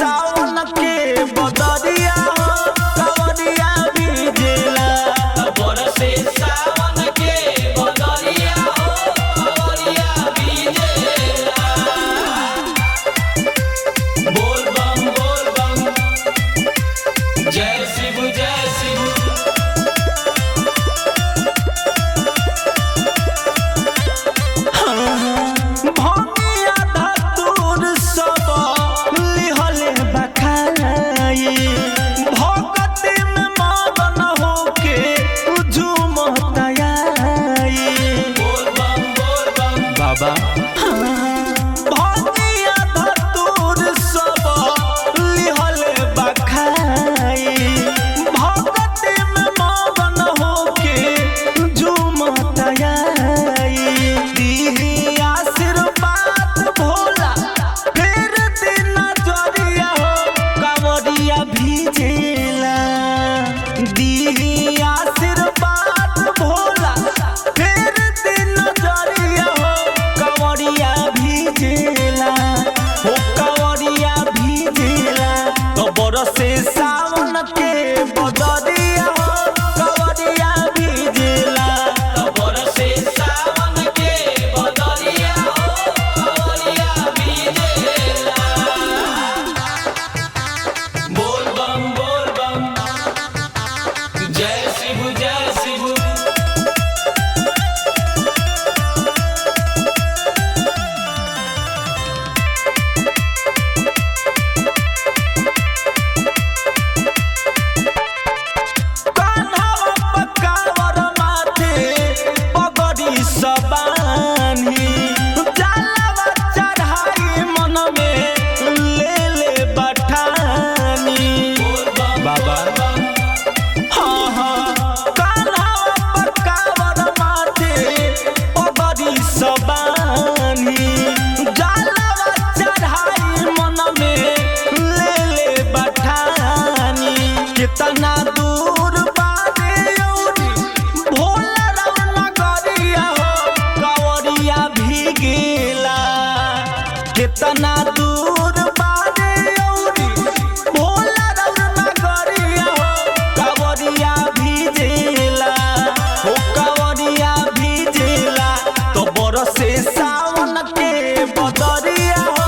सावन के बदरिया हो कवरिया भीजेला बरसे सावन के बदरिया हो कवरिया भीजेला। बोल बम जय शिव जय शिव। भंगिया धतूर सब लिहले बखाई भगति में मगन होके झूमताई बोल बम बाबा भंगिया धतूर सब लिहले बखाई भगति में मगन होके झूमताई आशीर्वाद भोला फिर दिन जरिया हो कवरिया भीजेला दी आशीर्वाद भोला फिर दिन जरिया हो कवरिया भीजेला हो कवरिया भीजेला तो बरसे सावन के बदरिया हो कवरिया भीजेला बरसे सावन के बदरिया हो कवरिया भीजेला। बोल बम जय शिव जय शिव। कान्हावा पकावर माथे पगड़ी सबानी जलवा चढ़ाई मन में ले ले बठानी बाबा हाँ कान्हावा पकावर माथे पगड़ी सबानी जलवा चढ़ाई मन में ले ले बठानी कितना दूर बाटे औरी भोला राम नगरिया हो कवरिया भीगेला कितना दूर बाटे औरी भोला राम नगरिया हो कवरिया भीजेला हो कवरिया भीजेला तो बरसे सावन के बदरिया हो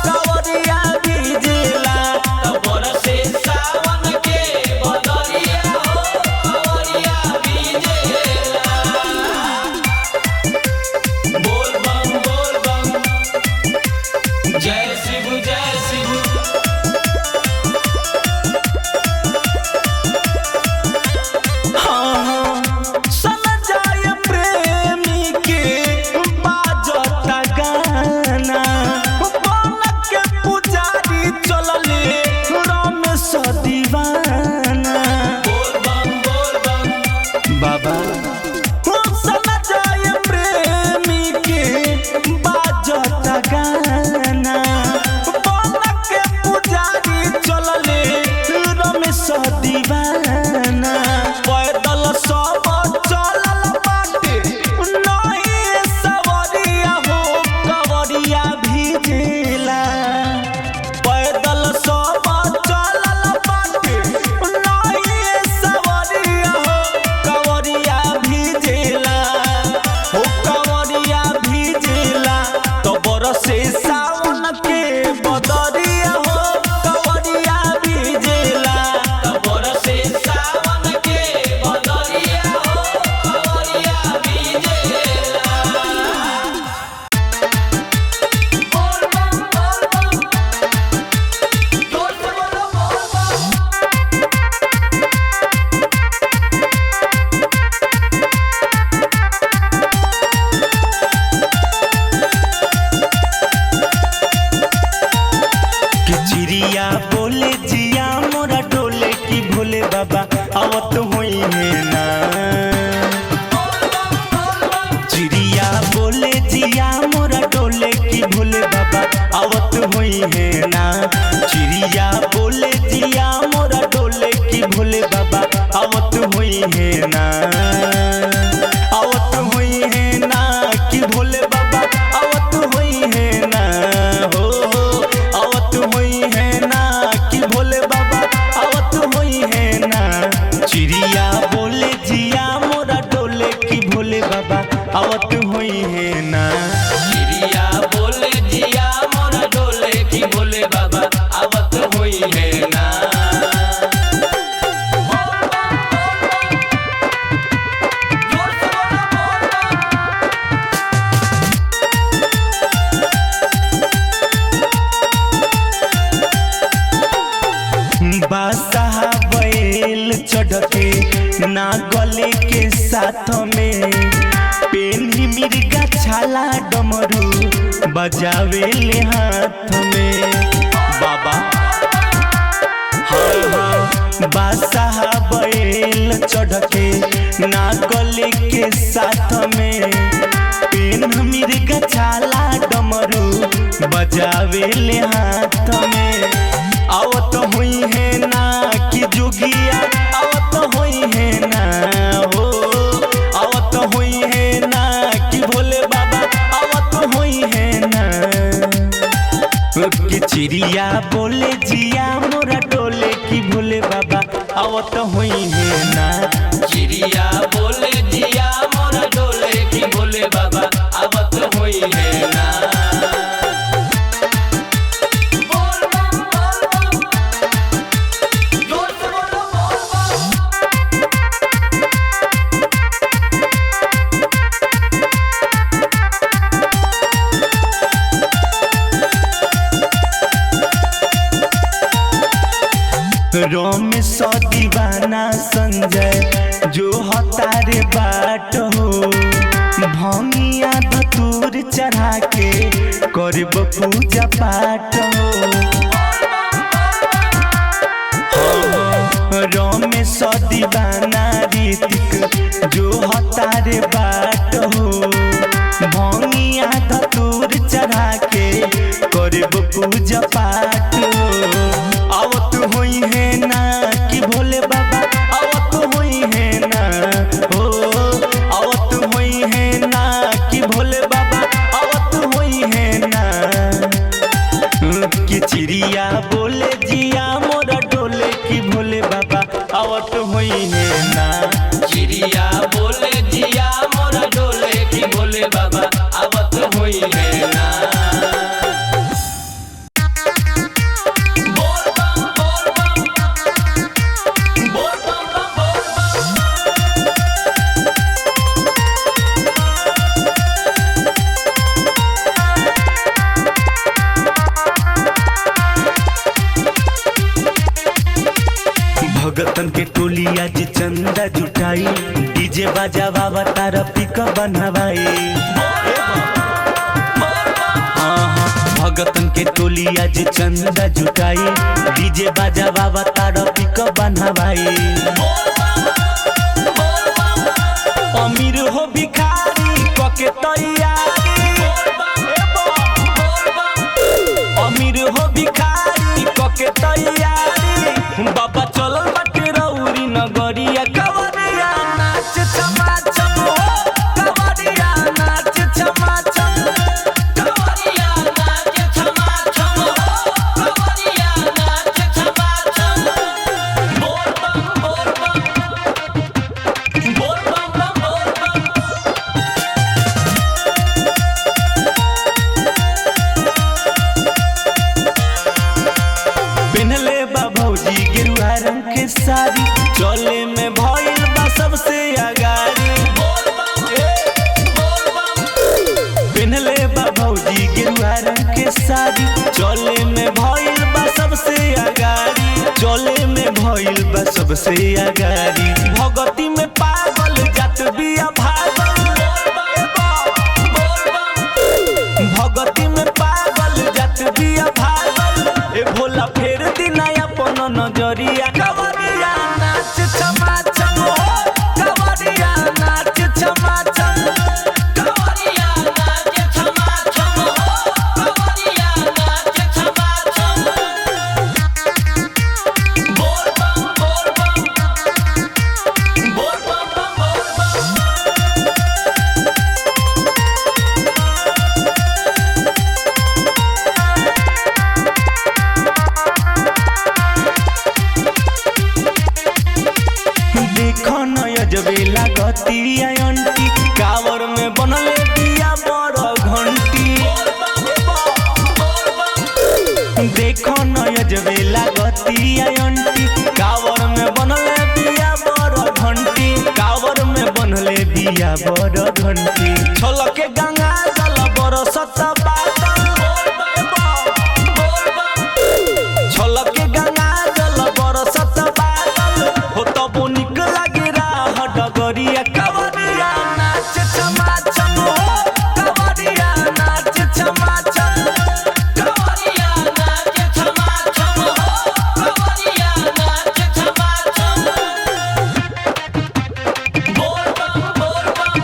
कवरिया भीजेला बरसे सावन के बदरिया हो कवरिया भीजेला। बोल बम जय शिव जय शिव। समझाय प्रेमी के बाजता गाना बन के पुजारी चलले रमेश दीवाना बोल बम बाबा समझाय प्रेमी के बाजता गाना बन के पुजारी चलले रमेश दीवाना पैदल सब चलल बाटे नहीं सवरिया हो कवरिया भीजेला पैदल सब चलल बाटे नहीं सवरिया हो कवरिया भीजेला हो कवरिया भीजेला तो बरसे सावन के बदरिया हो कवरिया भीजेला बरसे सावन के बदरिया हो कवरिया भीजेला। बोल बम जोर से बोलो बोल बम। कि चिड़िया बोले जिया मोरा डोले की भोले बाबा आवत होई है ना चिड़िया बोले जिया मोरा डोले की भोले बाबा आवत होई है ना चिड़िया बोले जिया मोरा डोले की भोले बाबा आवत होई है ना आवत होई है ना कि भोले बाबा आवत होई है ना हो आवत होई है ना हुई है ना। जोर से बोलो बोल बम। बादशाह बैल चढ़ के ना गले के साथ में पेन्ही मिर्गा छाला डमरू बजावे ले हाथ में बाबा। हाँ हाँ बादशाह बैल चढ़ के ना गले के साथ में पेन मिर्गा छाला डमरू बजावे ले हाथ में। आवत हुई है ना कि जोगिया आवत हुई है ना हो आवत हुई है ना कि भोले बाबा आवत हुई है ना कि चिड़िया बोले जिया मोरा डोले कि भोले बाबा आवत हुई है ना। चिड़िया बोले जिया मोरा डोले कि भोले बाबा आवत हुई है ना। बोल बम बोल बम। जोर से बोलो बोल रोम सौ दीवाना संजय जो हतारे बाट हो भंगिया धतूर चढ़ा के करब पूजा पाठ हो। रोम सौ दीवाना ऋतिक जो हतारे बाट हो भंगिया धतूर चढ़ा के करब पूजा पाठ हो। आवत हुई है ना कि भोले बाबा आवत हुई है ना हो आवत हुई है ना कि भोले बाबा आवत हुई है ना कि चिड़िया बोले जिया मोरा डोले कि भोले बाबा आवत हुई है ना। चिड़िया बोले जिया मोरा डोले कि भोले बाबा आवत हुई है ना। बोल बम बोल बम। बोल बम बम बोल बम। भगतन के टोली आज चंदा जुटाई डीजे बाजा बाबा तारा पिक बनवाई। भगतन के टोली आज चंदा जुटाई डीजे बाजा बाबा तारा पिक बनवाई। अमीर हो भिखारी कके तैयारी अमीर हो भिखारी कके तैयारी बाबा चलल बाटे रौरी नगरिया कवरिया नाच छमा छम हो कवरिया नाच छमा छम। कवरिया नाच छमा छम हो कवरिया नाच छमा छम। बोल बम बोल बम। बोल बम बम बोल बम। पिन्हले बा भौजी गेरुआ रंग के साड़ी चले में भइल बा सबसे आगाड़ी। बोल बम बोल बम। पिन्हले बा भौजी गेरुआ रंग के साड़ी चले में भइल बा सबसे आगाड़ी चले में भइल बा सबसे आगाड़ी। भगती में पागल जात बिया भागल भगती में पागल जात बिया भागल ए भोला फेर दिना अपन नजरिया कवरिया नाच छमा छम हो कवरिया नाच छमा छम। कवरिया नाच छमा छम हो कवरिया नाच छमा छम। बोल बम बोल बम। लगतिया अंटी कावर में बनले बिया बड़ घंटी कावर में बनले बिया बड़ घंटी छलके गंगा जल बरसत बादल छलके गंगा जल बरसत बादल हो तब निक लागे राह डगरिया कावरिया नाच छमा छम हो कावरिया नाच छमा छम कावरिया नाच छमा छम हो कावरिया नाच छमा छम बोल बम बोल बम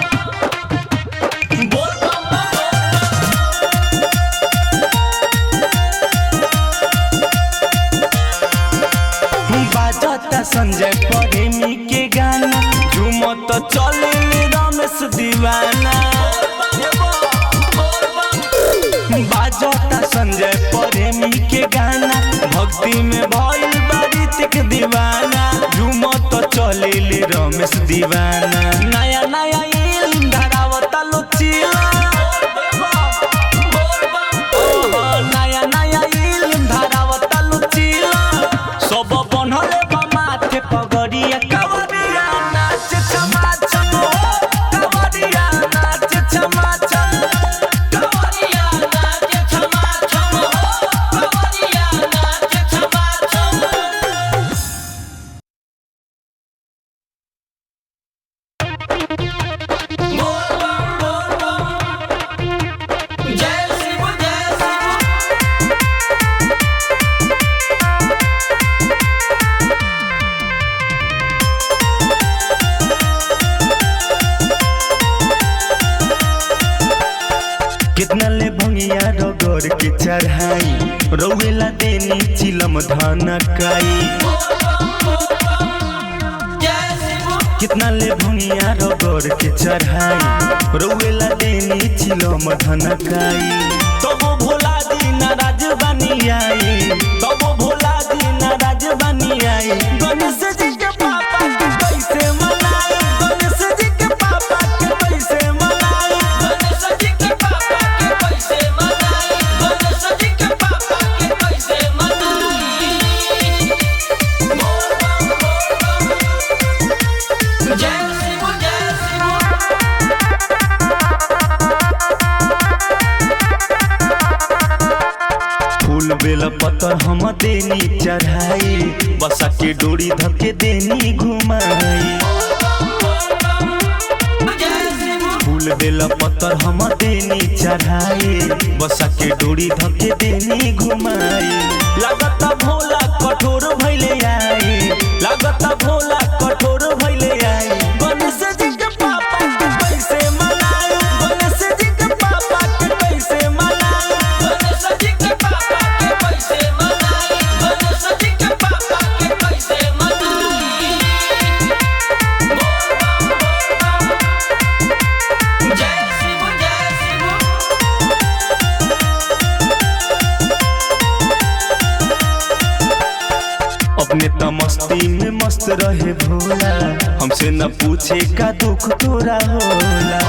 बोल बम बाजता संजय प्रेमी के गाना झूमत चले रमेश दीवाना बाजता संजय प्रेमी के गाना भक्ति में भइल बारितिक दीवाना झूमत चले रमेश दीवाना नया नया इल्म धरावता लुचिला नया नया इल्म धरावता लुचिला सब बनले माथे पगड़िया कावरिया नाच छमा छम हो कावरिया नाच छमा छम कावरिया नाच छमा छम हो कावरिया नाच छमा छम बोल बम जय शिव जय शिव कितना ले भंगिया रगड़ के चढ़ाई रौवेला देनी चिलम धनकाई जय शिव कितना ले भंगिया रगड़ के चढ़ाई रौवेला देनी चिलम धनकाई तब भोला दी नाराज बनी आई तब भोला दी नाराज बनी आई गणेश जी के पापा के कैसे मनाई गणेश जी के पापा के कैसे मनाई गणेश जी के पापा के कैसे मनाई गणेश जी के पापा के कैसे मनाई बोल बम जय शिव जय शिव फूल बेल पत्तर हम देनी चढ़ाई बसा के डोरी धके देनी घुमाई जय शिव फूल बेल पत्तर हम देनी चढ़ाई बसा के डोरी धके देनी घुमाई लागत भोला कठोर भइले आई लागत भोला कठोर भइले आई गणेश जी के पापा के कैसे मनाई गणेश जी के पापा के कैसे मनाई गणेश जी के पापा के कैसे मनाई गणेश जी के पापा के कैसे मनाई बोल बम जय शिव जय शिव अपने त मस्ती में मस्त रहे भोला हमसे न पूछे का दुख तोरा होला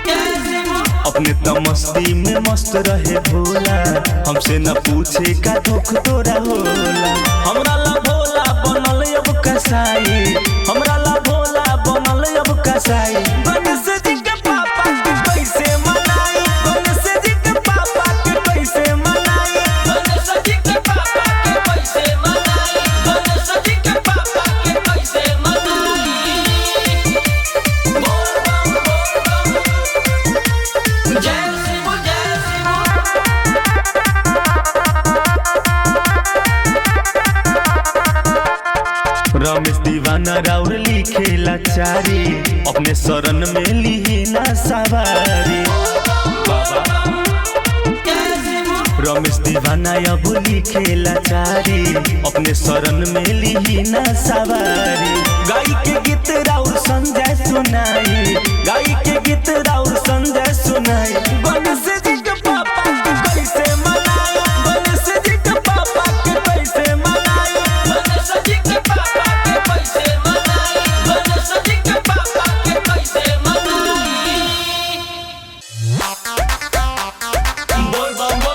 जय शिव अपने त मस्ती में मस्त रहे भोला हमसे न पूछे का दुख तोरा होला हमरा ला भोला बनल अब कसाई हमरा ला भोला बनल अब कसाई गणेश जी के पापा के कैसे मनाई गणेश जी के पापा के कैसे मनाई गणेश जी के पापा के कैसे मनाई गणेश जी के पापा के कैसे मनाई बोल बम जय शिव जय शिव रमेश दीवाना राउर लिखेला चारी अपने शरण में लिहिना सवारी जय शिव रमेश दीवाना अब लिखेला चारी अपने शरण में लिहिना सवारी गाई के गीत राउर संजय सुनाई गाई के गीत राउर संजय सुनाई गणेश जी के पापा के कैसे मनाई गणेश जी के पापा के कैसे मनाई गणेश जी के पापा के कैसे मनाई गणेश जी के पापा के कैसे मनाई बोल बम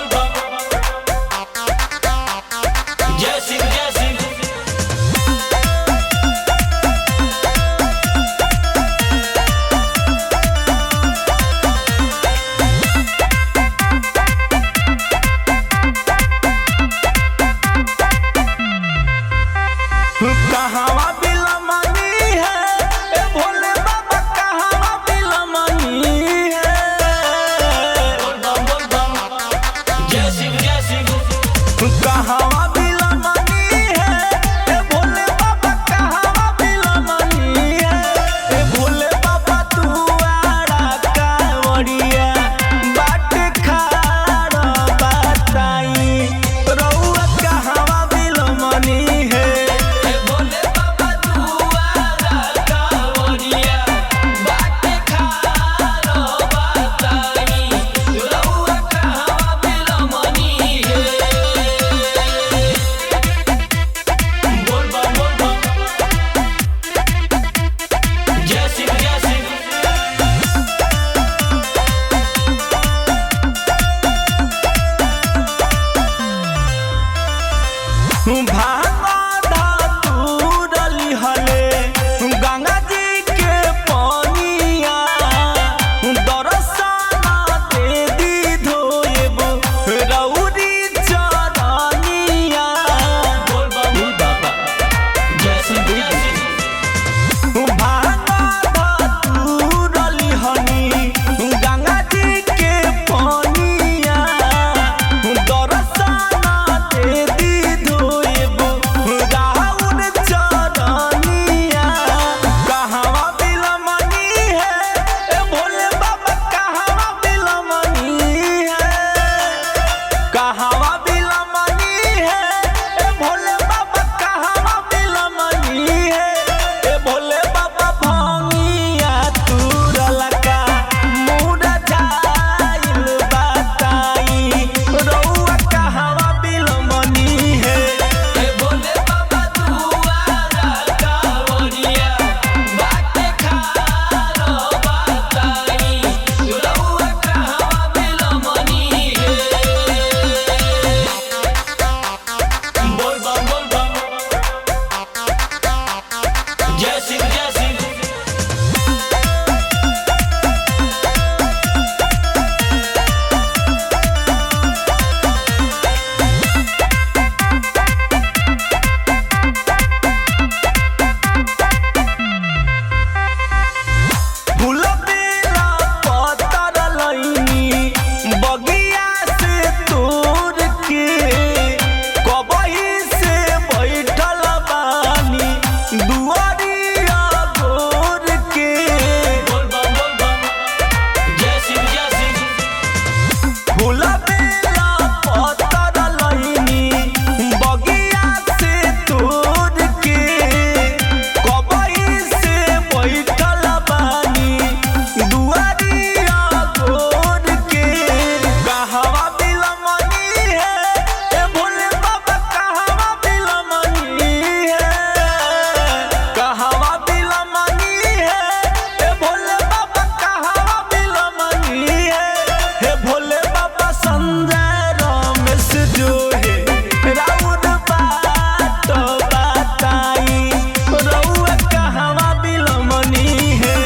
कहावा बिलमनी है ए भोले बाबा कहावा बिलमनी है ए भोले बाबा तू आड़ा कावड़िया बाट खाड़ बताई रउआ कहावा बिलमनी है ए भोले बाबा तू आड़ा कावड़िया बाट खाड़ बताई रउआ कहावा बिलमनी है। बोल बम जय शिव जय शिव। भावा धतूरली हले गंगा जी के पानिया दरसना दे दी धोएब रउरी चरनिया बोल बम बाबा जय शिव जय शिव। भावा धतूरली हनी गंगा जी के पानिया दरसना दे दी धोएब राउर चरनिया कहावा बिलमनी है ए भोले बाबा कहावा बिलमनी है कहावा बिलमनी है ए भोले बाबा कहावा बिलमनी है ए भोले बाबा भंगिया तुरलका मुड़ा जाइल बताई रउआ कहावा बिलमनी है ए भोले बाबा तू आड़ा कावड़िया बाट खाड़ बताई रउआ कहावा बिलमनी है। बोल बम जय शिव जय शिव। फूल बेला पतर लईनी बगिया से तोड़ के कबही से बैठल बानी दुआरिया गोर के बोल बम जय शिव जय शिव। फूल बेला पतर लईनी बगिया से तोड़ के कबही से बैठल बानी दुआरिया गोर के कहावा बिलमनी है ए भोले बाबा कहावा बिलमनी है कहावा बिलमनी है ए भोले बाबा कहावा बिलमनी है हे भोले बाबा संजय रमेश जो है राउर बात बताई रउआ कहावा बिलमनी है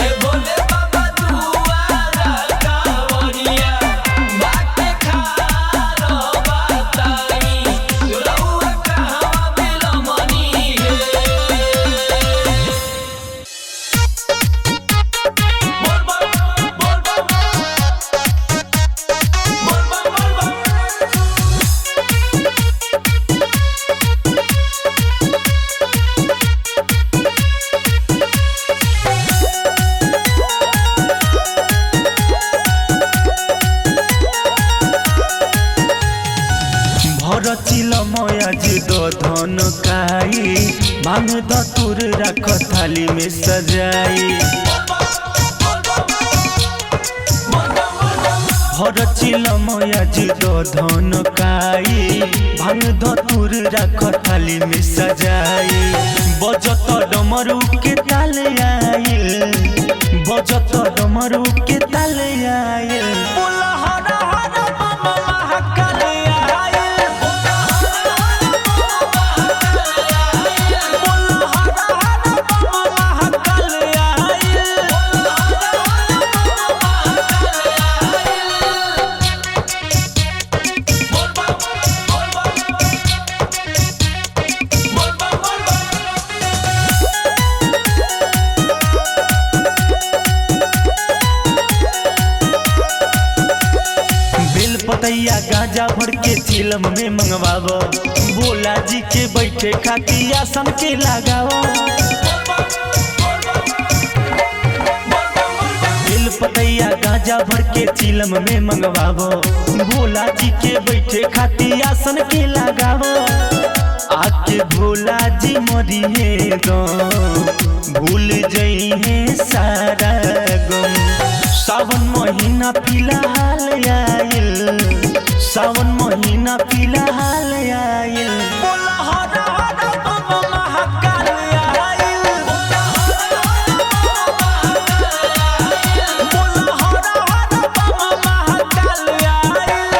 ए भोले बाबा तू आड़ा कावड़िया बाट खाड़ बताई रउआ कहावा बिलमनी है। बोल बम बोल भर चिलमया जे धन काई भांग धतुर राख थाली में सजाई भर चिलमया जे धन काई भांग धतुर राख थाली में सजाई बजत डमरू के ताल आइल बजत डमरू के ताल आइल बोला हर हर बम महाकाल आइल बोला हर हर बम महाकाल आइल पतैया गांजा भर के चिलम में मंगवावो, भोला जी के बैठे खातिर आसन के लगावो। बेल पतैया गांजा भर के चिलम में मंगवावो, भोला जी के बैठे खातिर आसन के लगावो। आके भोला जी मरी है गम, भूल जई है सारा गम। सावन महीना फिलहाल आयल, सावन महीना फिलहाल आयल। बोला हरा हरा बम महाकाल आयल, बोला हरा हरा बम महाकाल आयल।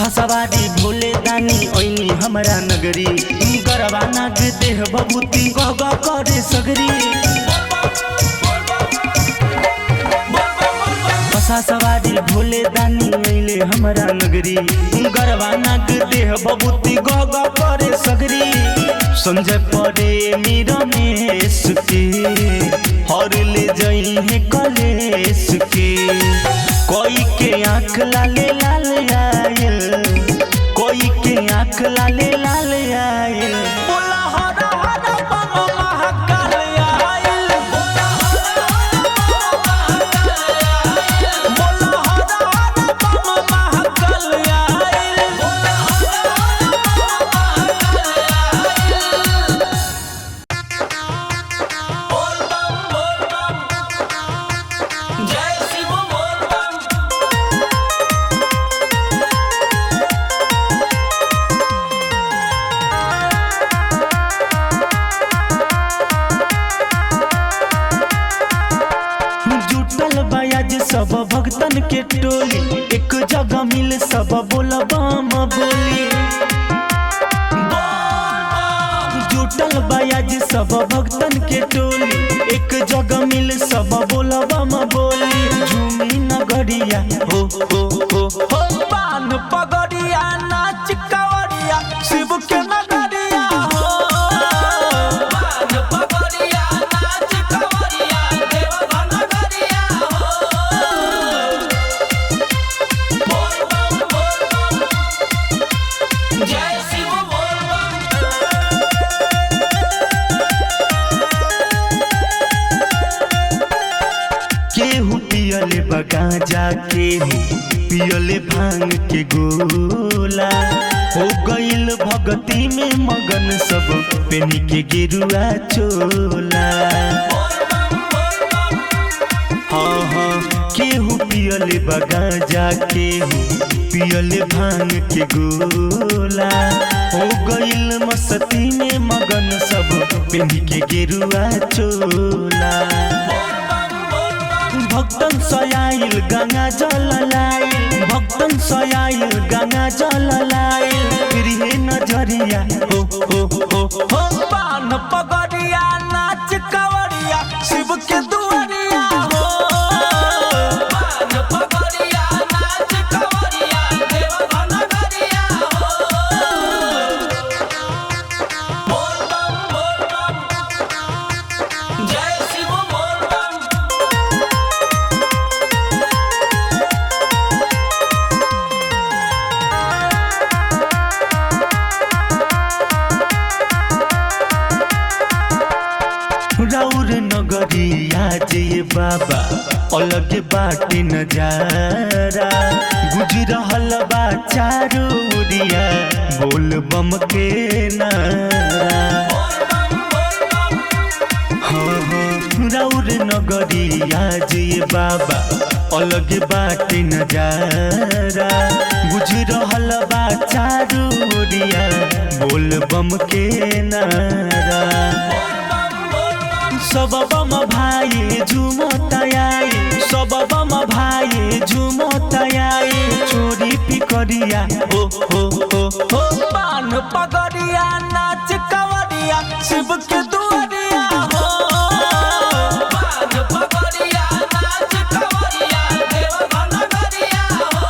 सवारी भोले दानी ओइनी हमरा नगरी, गरबा नाग देह बबूती गह गह करे सगरी। बसा सवारी भोले दानी ओइले हमरा नगरी, गरबा नाग देह बबूती गह गह करे सगरी। संजय पड़े मीरा में सुके, हर ले जई है कलेस के। कोई के आँख लाले लाल आयल, कोई के आँख लाले लाल आयल। बोला हरा हरा बम महाकाल आयल, बोला हरा हरा बम महाकाल आयल। बोल बम जय शिव बोल बम। जुटल बयाज सब भक्तन के टोली, एक जगह मिल सब बोल बम बोली। जुटल बयाज सब भक्तन के टोली, एक जगह मिल सब बोल बम बोली। झूमी नगरिया हो हो हो हो, पान पगड़िया नाच कवरिया शिव के नगरिया हो। पान पगड़िया नाच कवरिया देवघर नगरिया हो। बोल बम जय शिव बोल बम। केहू पियले बगाजा, केहू पियले भांग के गोला। हो गईल भगती में मगन सब, पेनी के गिरुआ चोला। हाँ हाँ, केहू पियले बगाजा, केहू पियले भांग के गोला। हो गईल मस्ती में मगन सब, पेनी के गिरुआ चोला। भक्तन सयाइल गंगा जल लाइल, भक्तन सयाइल गंगा जल लाइल। फिर हे नजरिया हो हो हो हो, पान पगड़िया नाच कवरिया शिव के दुआरिया हो। पान पगड़िया नाच कवरिया देवघर नगरिया हो। बोल बम जय शिव बोल बम। राउर नगरिया जे बाबा अलग बाटे नजारा। गुज रहल बा चारो ओरिया बोल बम के नारा। हाँ हाँ, राउर नगरिया जे बाबा अलग बाटे नजारा। गुज रहल बा चारो ओरिया बोल बम के नारा। सब बम भाई झुमताई, सब बम भाई झुमताई। चोरी पिकरिया हो हो हो हो, पान पगड़िया नाच कवरिया शिव के दुआरिया हो। पान पगड़िया नाच कवरिया देवघर नगरिया हो।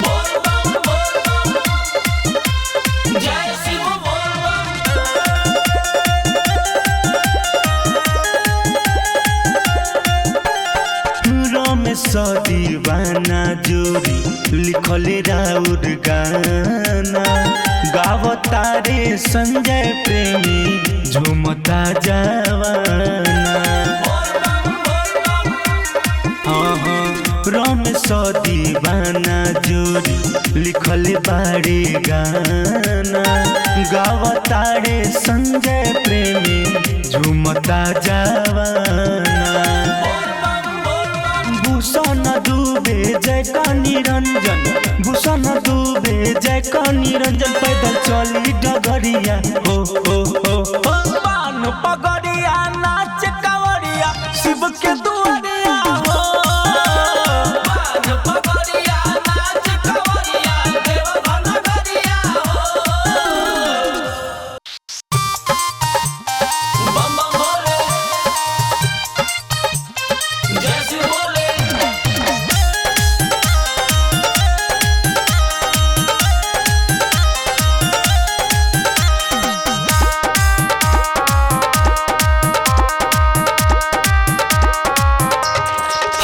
बोल बम बोल बम जय शिव बोल बम। रमेश दीवाना जोरी लिखले राउर गाना, गावता रे संजय प्रेमी झुमता जवाना। रमेश दीवाना जोरी लिखले बाड़े गाना, गावता रे संजय प्रेमी झुमता जवाना। भूषण दुबे जय का निरंजन, भूषण दुबे जय का निरंजन। पैदल चली डगरिया हो हो हो हो, पान पगड़िया नाच कवरिया शिव के दुआरिया हो। पान पगड़िया नाच कवरिया देवघर नगरिया हो। बम बम भोले जय शिव भोले।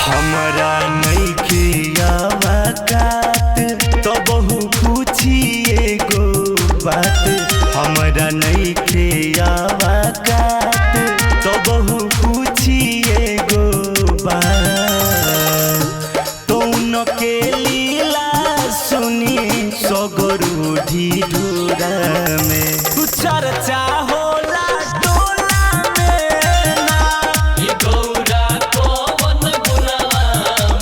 हमरा नइखे आवकात तो बहु पूछिए गो बात। हमरा नइखे आवकात तो बहु पूछिए गो बात। तो उनके लीला सुनी सगरू ढिढोरा में चर्चा होला टोला में ना। ये गौरा कौन गुनावा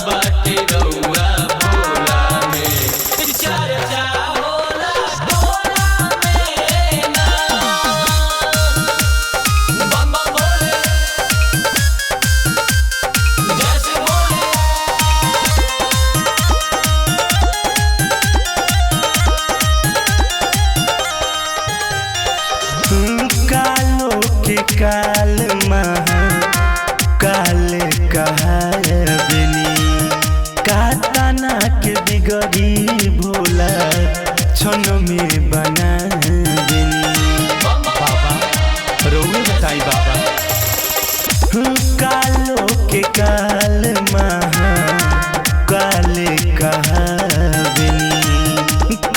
बाटे रउआ भोला में। चर्चा होला टोला में ना। बम बम भोले जय शिव भोले। कालो के काल महा काल कहाबिनी, कातना के बिगड़ी भोला क्षण में बना देनी। बाबा रोवे बताई बाबा। कालो के काल महा काल कहाबिनी,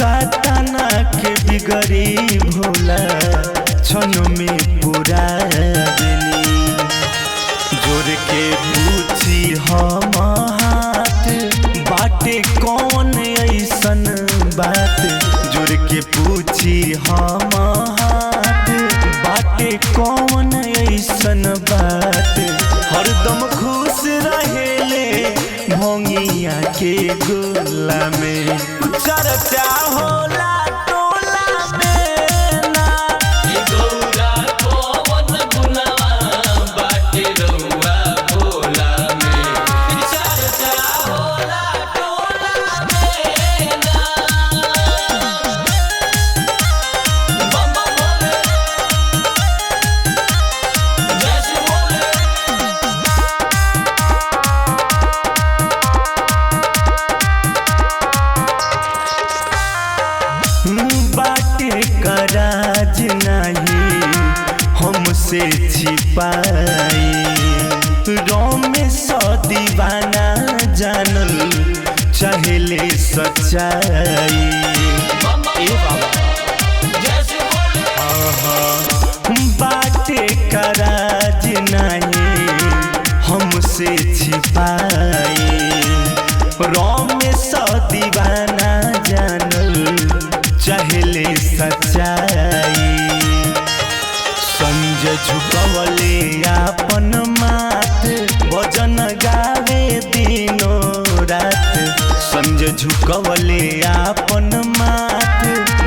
कातना के बिगड़ी भोला क्षण में पूरा देनी। जोर के पूछी हम हाथ बाटे कौन ऐसन बात। जोर के पूछी हम हाथ बाटे कौन ऐसन बात। हरदम खुश रहेले भोंगिया के गोला में चर्चा होला टोला में ना। ये गौरा कौन गुनावा बाटे रउआ भोला में। चर्चा होला टोला में ना। बम बम भोले जय शिव भोले। बाटे कराज नहीं हमसे छिपाई। रमेश दीवाना जानल चाहेले सच्चाई। ए बाबा जय शिव भोले। बाटे कराज नहीं हमसे छिपाई। रमेश दीवाना जानल चाहेले सच्चाई। संजय झुकवले आपन माथ भजन गावे दिनो रात। संजय झुकवले आपन माथ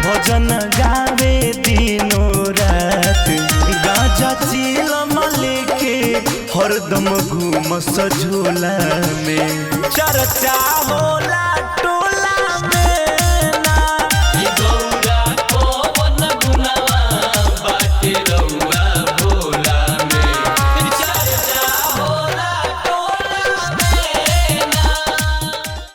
भजन गावे दिनो रात। गाजा चीलम लेके हरदम घूमस झोला में चर्चा होला